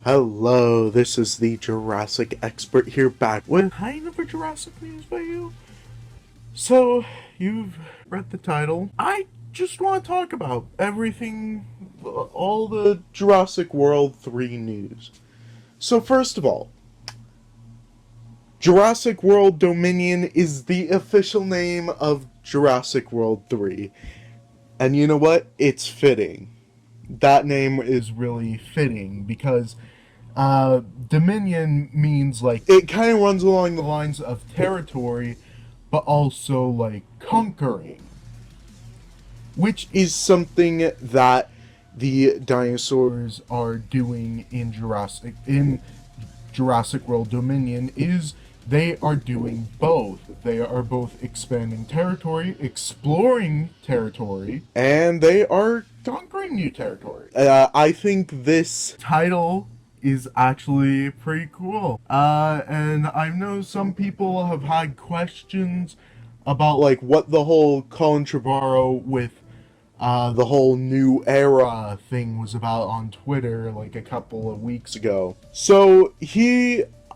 Hello, this is the Jurassic expert here back with kind of a Jurassic news by you. So, you've read the title. I just want to talk about everything, all the Jurassic World 3 news. So first of all, Jurassic World Dominion is the official name of Jurassic World 3. And you know what? It's fitting. That name is really fitting because Dominion means it kind of runs along the lines of territory, but also like conquering, which is something that the dinosaurs are doing in Jurassic World Dominion. Is they are doing both. They are both expanding territory, exploring territory, and they are conquering new territory. I think this title is actually pretty cool. And I know some people have had questions about what the whole Colin Trevorrow with the whole new era thing was about on Twitter a couple of weeks ago. So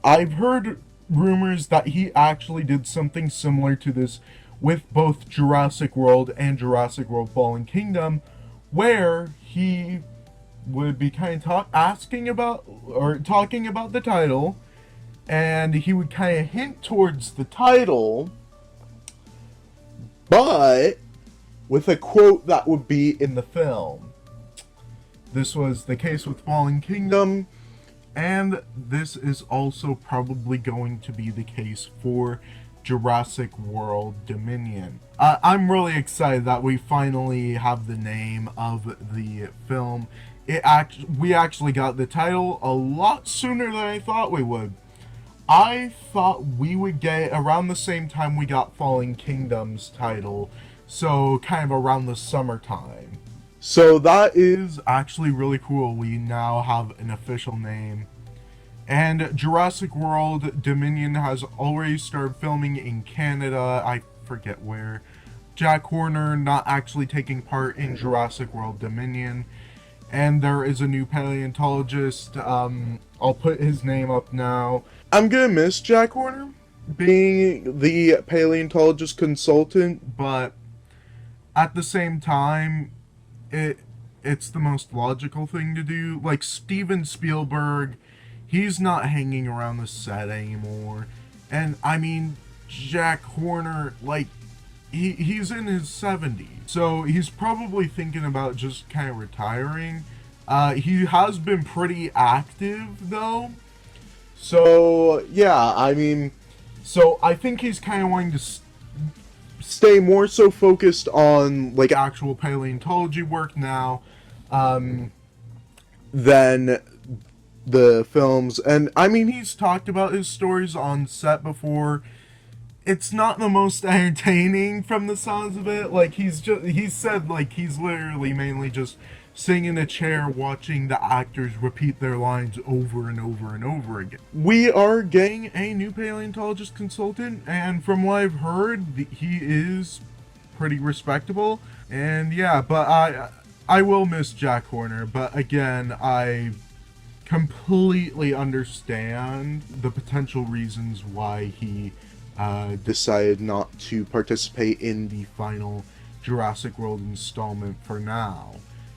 I've heard rumors that he actually did something similar to this with both Jurassic World and Jurassic World Fallen Kingdom, where he would be kind of talking about the title, and he would kind of hint towards the title, but with a quote that would be in the film. This was the case with Fallen Kingdom, and this is also probably going to be the case for Jurassic World Dominion. I'm really excited that we finally have the name of the film. We actually got the title a lot sooner than I thought we would. I thought we would get it around the same time we got Fallen Kingdom's title, so kind of around the summertime. So that is actually really cool. We now have an official name. And Jurassic World Dominion has already started filming in Canada. I forget where. Jack Horner not actually taking part in Jurassic World Dominion. And there is a new paleontologist. I'll put his name up now. I'm gonna miss Jack Horner being the paleontologist consultant, but at the same time, it's the most logical thing to do. Like Steven Spielberg, he's not hanging around the set anymore. And I mean, Jack Horner, he's in his 70s. So he's probably thinking about just kind of retiring. He has been pretty active though. So yeah, so I think he's kind of wanting to stay more so focused on actual paleontology work now, than the films. And he's talked about his stories on set before. It's not the most entertaining from the sounds of it. He said he's literally mainly just sitting in a chair watching the actors repeat their lines over and over and over again. We are getting a new paleontologist consultant, and from what I've heard, he is pretty respectable. And yeah, but I will miss Jack Horner, but again, I completely understand the potential reasons why he decided not to participate in the final Jurassic World installment for now.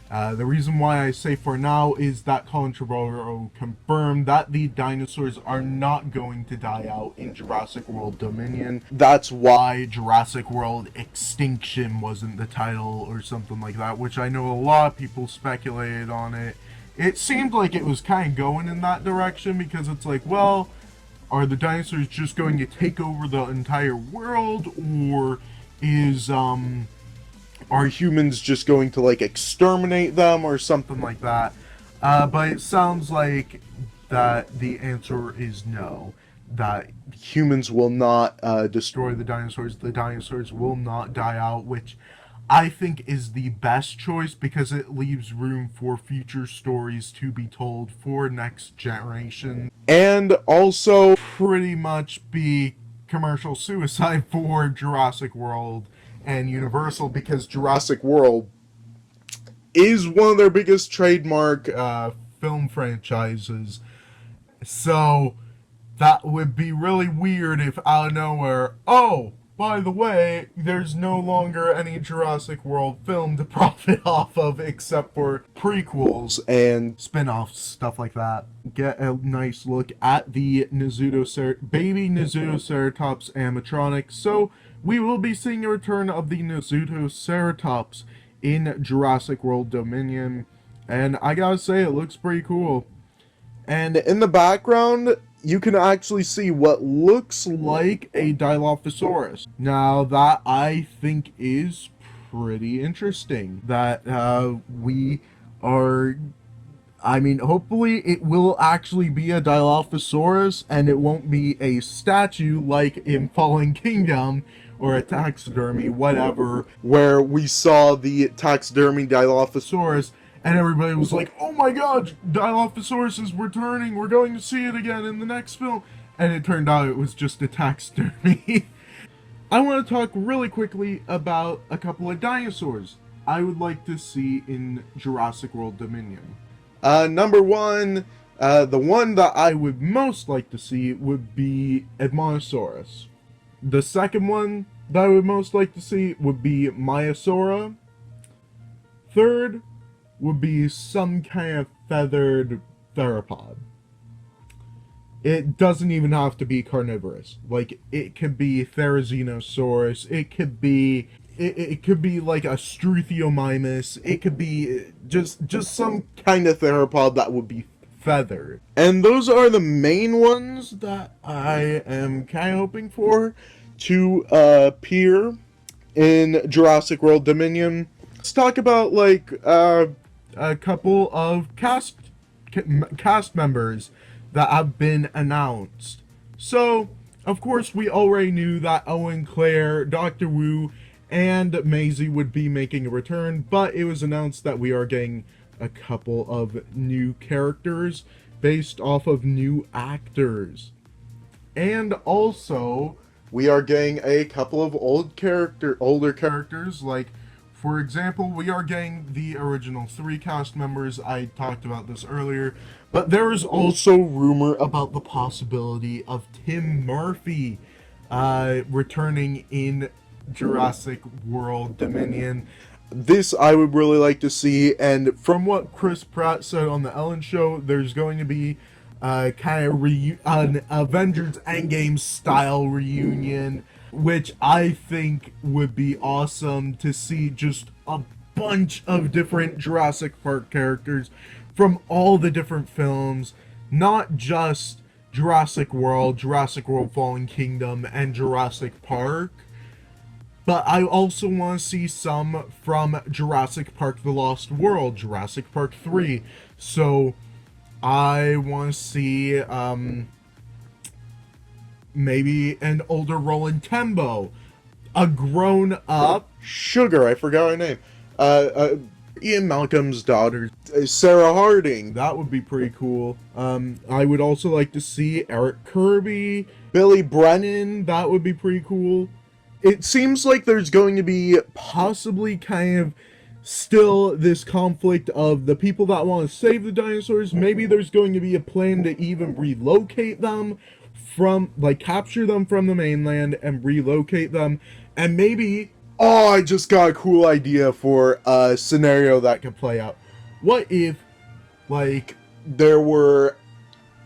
The reason why I say for now is that Colin Trevorrow confirmed that the dinosaurs are not going to die out in Jurassic World Dominion. That's why Jurassic World Extinction wasn't the title or something like that, which I know a lot of people speculated on it. It seemed like it was kind of going in that direction because it's well, are the dinosaurs just going to take over the entire world, or are humans just going to exterminate them or something like that? But it sounds like that the answer is no. That humans will not destroy the dinosaurs. The dinosaurs will not die out, which I think is the best choice because it leaves room for future stories to be told for next generation. And also pretty much be commercial suicide for Jurassic World and Universal, because Jurassic World is one of their biggest trademark film franchises. So that would be really weird if out of nowhere, oh, by the way, there's no longer any Jurassic World film to profit off of except for prequels and spin-offs, stuff like that. Get a nice look at the baby Nasutoceratops animatronic. So we will be seeing a return of the Nasutoceratops in Jurassic World Dominion. And I gotta say, it looks pretty cool. And in the background, you can actually see what looks like a Dilophosaurus. Now, that I think is pretty interesting. That we are... I mean, hopefully it will actually be a Dilophosaurus, and it won't be a statue like in Fallen Kingdom, or a taxidermy, whatever, where we saw the taxidermy Dilophosaurus, and everybody was like, oh my god, Dilophosaurus is returning, we're going to see it again in the next film. And it turned out it was just a taxidermy. I want to talk really quickly about a couple of dinosaurs I would like to see in Jurassic World Dominion. Number one, the one that I would most like to see would be Edmontosaurus. The second one that I would most like to see would be Maiasaura. Third would be some kind of feathered theropod. It doesn't even have to be carnivorous. Like, it could be Therizinosaurus, it could be like a Struthiomimus, it could be just some kind of theropod that would be feathered. And those are the main ones that I am kind of hoping for to appear in Jurassic World Dominion. Let's talk about, like, a couple of cast members that have been announced. So, of course, we already knew that Owen, Claire, Dr. Wu, and Maisie would be making a return, but it was announced that we are getting a couple of new characters based off of new actors. And also, we are getting a couple of older characters, like, for example, we are getting the original 3 cast members. I talked about this earlier. But there is also rumor about the possibility of Tim Murphy returning in Jurassic World Dominion. This I would really like to see. And from what Chris Pratt said on the Ellen Show, there's going to be kind of an Avengers Endgame style reunion, which I think would be awesome to see just a bunch of different Jurassic Park characters from all the different films, not just Jurassic World Fallen Kingdom, and Jurassic Park, but I also want to see some from Jurassic Park The Lost World, Jurassic Park 3, so I want to see maybe an older Roland Tembo, a grown-up Sugar, I forgot her name, Ian Malcolm's daughter, Sarah Harding. That would be pretty cool. I would also like to see Eric Kirby, Billy Brennan. That would be pretty cool. It seems like there's going to be possibly kind of still this conflict of the people that want to save the dinosaurs. Maybe there's going to be a plan to even relocate them from, like, capture them from the mainland and relocate them. And maybe, oh, I just got a cool idea for a scenario that could play out. What if, like, there were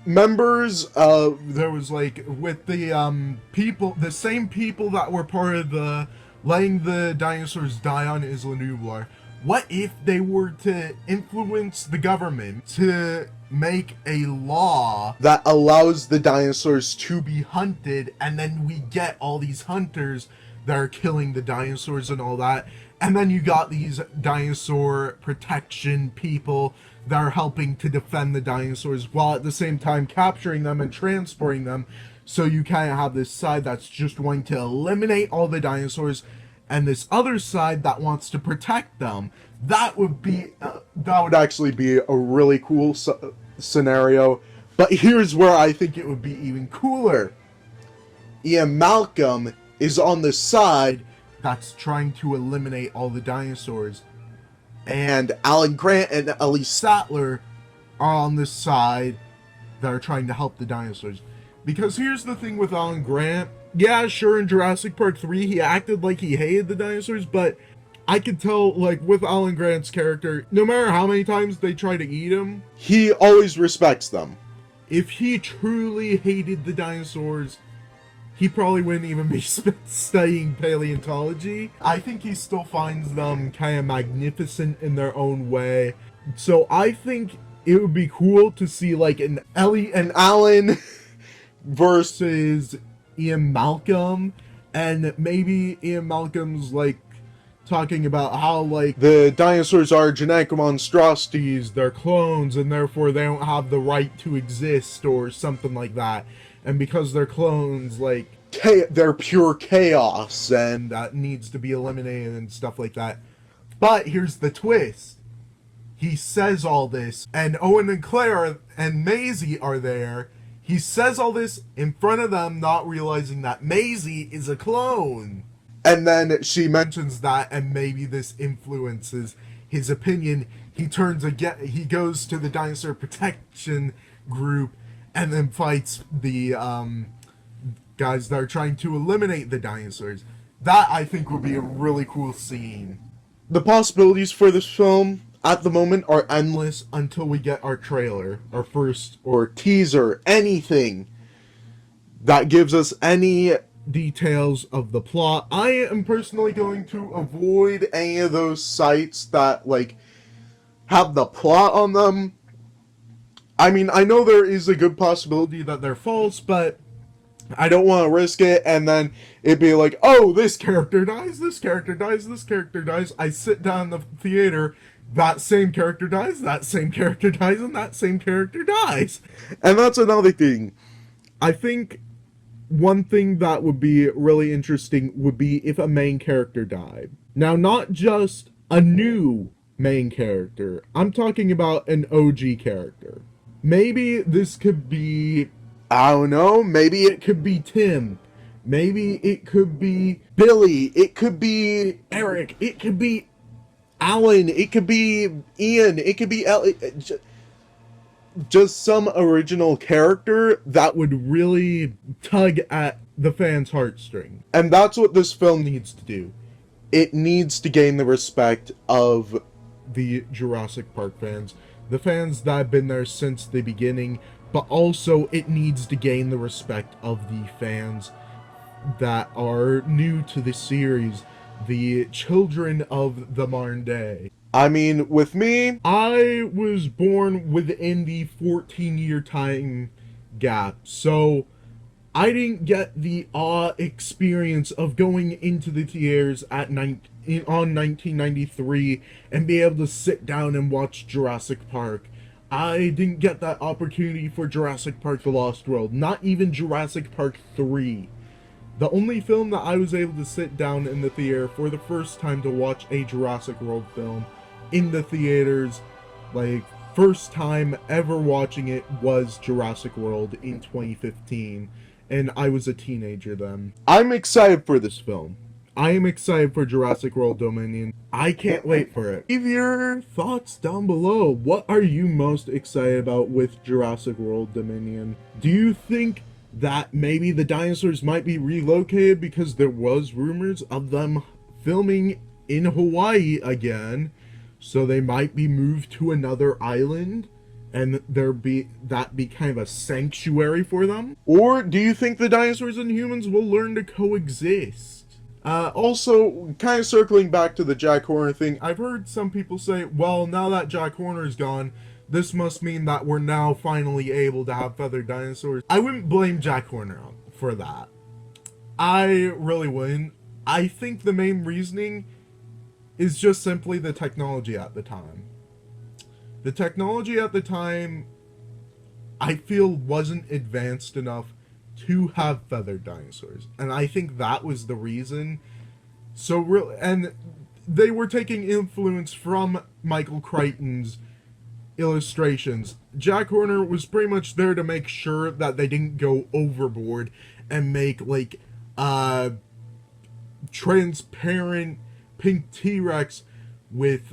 members of, there was, like, with the people, the same people that were part of the letting the dinosaurs die on Isla Nublar. What if they were to influence the government to make a law that allows the dinosaurs to be hunted, and then we get all these hunters that are killing the dinosaurs and all that, and then you got these dinosaur protection people that are helping to defend the dinosaurs while at the same time capturing them and transporting them. So you kind of have this side that's just wanting to eliminate all the dinosaurs, and this other side that wants to protect them. That would be, that would actually be a really cool scenario. But here's where I think it would be even cooler. Ian Malcolm is on the side that's trying to eliminate all the dinosaurs, and Alan Grant and Ellie Sattler are on this side that are trying to help the dinosaurs. Because here's the thing with Alan Grant. Yeah, sure, in Jurassic Park 3, he acted like he hated the dinosaurs, but I could tell, like, with Alan Grant's character, no matter how many times they try to eat him, he always respects them. If he truly hated the dinosaurs, he probably wouldn't even be studying paleontology. I think he still finds them kind of magnificent in their own way. So I think it would be cool to see, like, an Ellie and Alan versus Ian Malcolm, and maybe Ian Malcolm's, like, talking about how, like, the dinosaurs are genetic monstrosities, they're clones, and therefore they don't have the right to exist, or something like that. And because they're clones, like, they're pure chaos, and that needs to be eliminated and stuff like that. But here's the twist. He says all this, and Owen and Claire and Maisie are there. He says all this in front of them, not realizing that Maisie is a clone. And then she mentions that, and maybe this influences his opinion. He goes to the dinosaur protection group, and then fights the guys that are trying to eliminate the dinosaurs. That, I think, would be a really cool scene. The possibilities for this film at the moment are endless until we get our trailer, our first, or teaser, anything that gives us any details of the plot. I am personally going to avoid any of those sites that, like, have the plot on them. I mean, I know there is a good possibility that they're false, but I don't want to risk it, and then it'd be like, oh, this character dies, this character dies, this character dies. I sit down in the theater, that same character dies, that same character dies, and that same character dies. And that's another thing. I think one thing that would be really interesting would be if a main character died. Now, not just a new main character. I'm talking about an OG character. Maybe this could be, I don't know, maybe it could be Tim. Maybe it could be Billy. It could be Eric. It could be Alan. It could be Ian. It could be Ellie. Just some original character that would really tug at the fans' heartstring. And that's what this film needs to do. It needs to gain the respect of the Jurassic Park fans. The fans that have been there since the beginning. But also, it needs to gain the respect of the fans that are new to the series. The children of the modern day. I mean, with me, I was born within the 14-year time gap, so I didn't get the awe experience of going into the theaters on 1993 and be able to sit down and watch Jurassic Park. I didn't get that opportunity for Jurassic Park: The Lost World, not even Jurassic Park 3. The only film that I was able to sit down in the theater for the first time to watch a Jurassic World film in the theaters, like, first time ever watching it, was Jurassic World in 2015, and I was a teenager then. I'm excited for this film. I am excited for Jurassic World Dominion. I can't wait for it. Leave your thoughts down below. What are you most excited about with Jurassic World Dominion? Do you think that maybe the dinosaurs might be relocated, because there was rumors of them filming in Hawaii again, so they might be moved to another island and that be kind of a sanctuary for them? Or do you think the dinosaurs and humans will learn to coexist? Also, kind of circling back to the Jack Horner thing, I've heard some people say, well, now that Jack Horner's gone, this must mean that we're now finally able to have feathered dinosaurs. I wouldn't blame Jack Horner for that. I really wouldn't. I think the main reasoning is just simply the technology at the time. The technology at the time, I feel, wasn't advanced enough to have feathered dinosaurs. And I think that was the reason. And they were taking influence from Michael Crichton's illustrations. Jack Horner was pretty much there to make sure that they didn't go overboard and make, like, transparent pink T-Rex with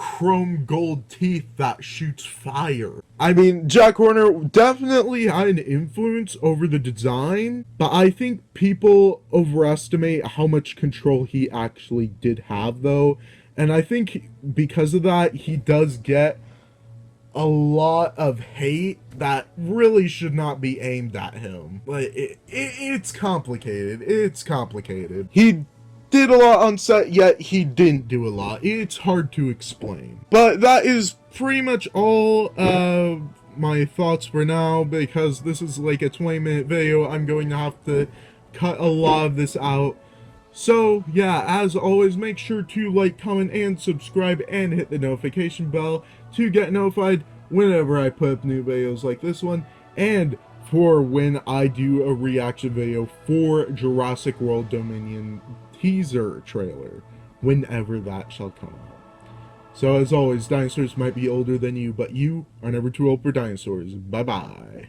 chrome gold teeth that shoots fire. I mean, Jack Horner definitely had an influence over the design, but I think people overestimate how much control he actually did have, though. And I think because of that, he does get a lot of hate that really should not be aimed at him. Like, it's complicated. It's complicated. He did a lot on set, yet he didn't do a lot. It's hard to explain. But that is pretty much all my thoughts for now, because this is like a 20-minute video. I'm going to have to cut a lot of this out. So, yeah, as always, make sure to like, comment, and subscribe, and hit the notification bell to get notified whenever I put up new videos like this one, and for when I do a reaction video for Jurassic World Dominion teaser trailer, whenever that shall come out. So, as always, dinosaurs might be older than you, but you are never too old for dinosaurs. Bye-bye.